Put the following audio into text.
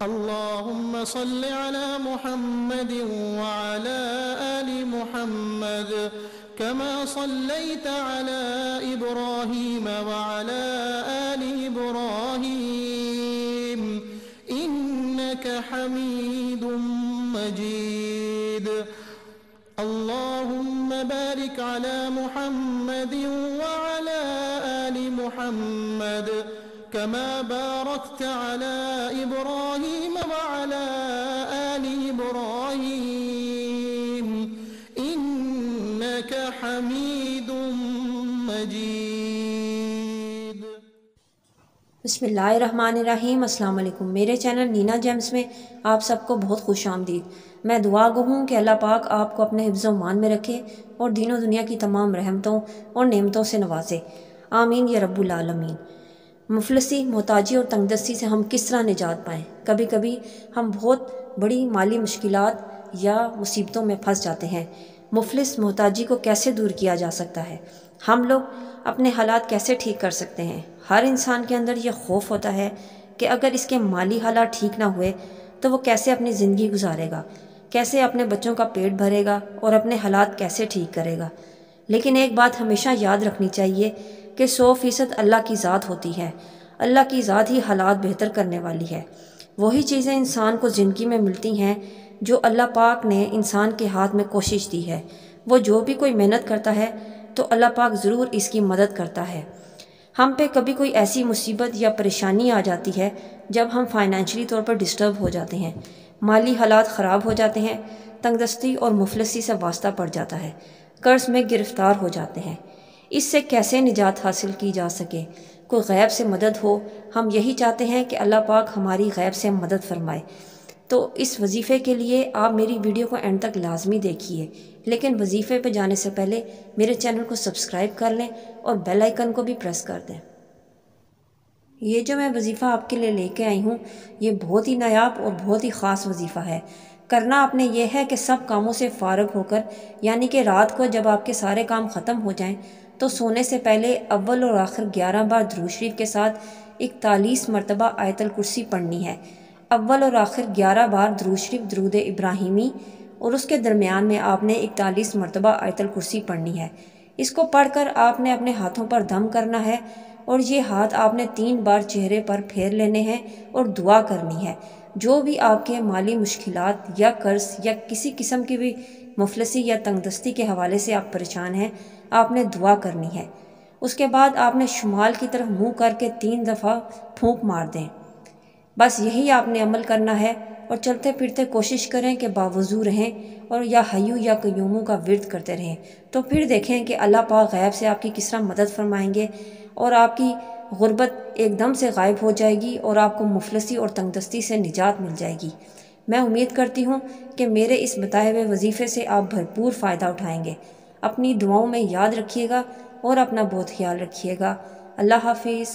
اللهم صل على محمد وعلى آل محمد كما صليت على إبراهيم وعلى آل إبراهيم إنك حميد مجيد. اللهم بارك على محمد وعلى آل محمد كما باركت على إبراهيم وعلى آل إبراهيم إنك حميد مجيد. بسم اللہ الرحمن الرحیم. السلام علیکم. میرے چینل نینا جیمز میں آپ سب کو بہت خوش آمدید. میں دعا گو ہوں کہ اللہ پاک آپ کو اپنے حفظ و مان میں رکھے اور دین و دنیا کی تمام رحمتوں اور نعمتوں سے نوازے. آمین یا رب العالمین. مفلسی، محتاجی اور تنگ دستی سے ہم کس طرح نجات پائیں؟ کبھی کبھی ہم بہت بڑی مالی مشکلات یا مصیبتوں میں پھنس جاتے ہیں. مفلس محتاجی کو کیسے دور کیا جا سکتا ہے؟ ہم لوگ اپنے حالات کیسے ٹھیک کر سکتے ہیں؟ ہر انسان کے اندر یہ خوف ہوتا ہے کہ اگر اس کے مالی حالات ٹھیک نہ ہوئے تو وہ کیسے اپنی زندگی گزارے گا، کیسے اپنے بچوں کا پیٹ بھرے گا اور اپنے حالات کیسے ٹھیک کرے گا. لیکن ایک بات ہمیشہ یاد رکھنی چاہیے کہ 100% اللہ کی ذات ہوتی ہے. اللہ کی ذات ہی حالات بہتر کرنے والی ہے. وہی چیزیں انسان کو زندگی میں ملتی ہیں جو اللہ پاک نے انسان کے ہاتھ میں کوشش دی ہے. وہ جو بھی کوئی محنت کرتا ہے تو اللہ پاک ضرور اس کی مدد کرتا ہے. ہم پہ کبھی کوئی ایسی مصیبت یا پریشانی آ جاتی ہے جب ہم فائنینشلی طور پر ڈسٹرب ہو جاتے ہیں، مالی حالات خراب ہو جاتے ہیں، تنگ دستی اور مفلسی سے واسطہ پڑ جاتا ہے، قرض میں گرفتار ہو جاتے ہیں. اس سے کیسے نجات حاصل کی جا سکے؟ کوئی غیب سے مدد ہو. ہم یہی چاہتے ہیں کہ اللہ پاک ہماری غیب سے مدد فرمائے. تو اس وظیفے کے لیے آپ میری ویڈیو کو اینڈ تک لازمی دیکھیے. لیکن وظیفے پہ جانے سے پہلے میرے چینل کو سبسکرائب کر لیں اور بیل آئیکن کو بھی پریس کر دیں. یہ جو میں وظیفہ آپ کے لیے لے کے آئی ہوں یہ بہت ہی نایاب اور بہت ہی خاص وظیفہ ہے. کرنا آپ نے یہ ہے کہ سب کاموں سے فارغ ہو کر، یعنی کہ رات کو جب آپ کے سارے کام ختم ہو جائیں تو سونے سے پہلے اول اور آخر 11 بار درود شریف کے ساتھ 41 مرتبہ آیت الکرسی پڑھنی ہے. اول اور آخر 11 بار درود شریف درود ابراہیمی اور اس کے درمیان میں آپ نے 41 مرتبہ آیت الکرسی پڑھنی ہے. اس کو پڑھ کر آپ نے اپنے ہاتھوں پر دم کرنا ہے اور یہ ہاتھ آپ نے 3 بار چہرے پر پھیر لینے ہیں اور دعا کرنی ہے. جو بھی آپ کے مالی مشکلات یا قرض یا کسی قسم کی بھی مفلسی یا تنگ دستی کے حوالے سے آپ پریشان ہیں، آپ نے دعا کرنی ہے. اس کے بعد آپ نے شمال کی طرف منہ کر کے 3 دفعہ پھونک مار دیں. بس یہی آپ نے عمل کرنا ہے اور چلتے پھرتے کوشش کریں کہ باوضو رہیں اور یا حیو یا قیومو کا ورد کرتے رہیں. تو پھر دیکھیں کہ اللہ پاک غیب سے آپ کی کس طرح مدد فرمائیں گے اور آپ کی غربت ایک دم سے غائب ہو جائے گی اور آپ کو مفلسی اور تنگ دستی سے نجات مل جائے گی. میں امید کرتی ہوں کہ میرے اس بتائے ہوئے وظیفے سے آپ بھرپور فائدہ اٹھائیں گے. اپنی دعاؤں میں یاد رکھیے گا اور اپنا بہت خیال رکھیے گا. اللہ حافظ.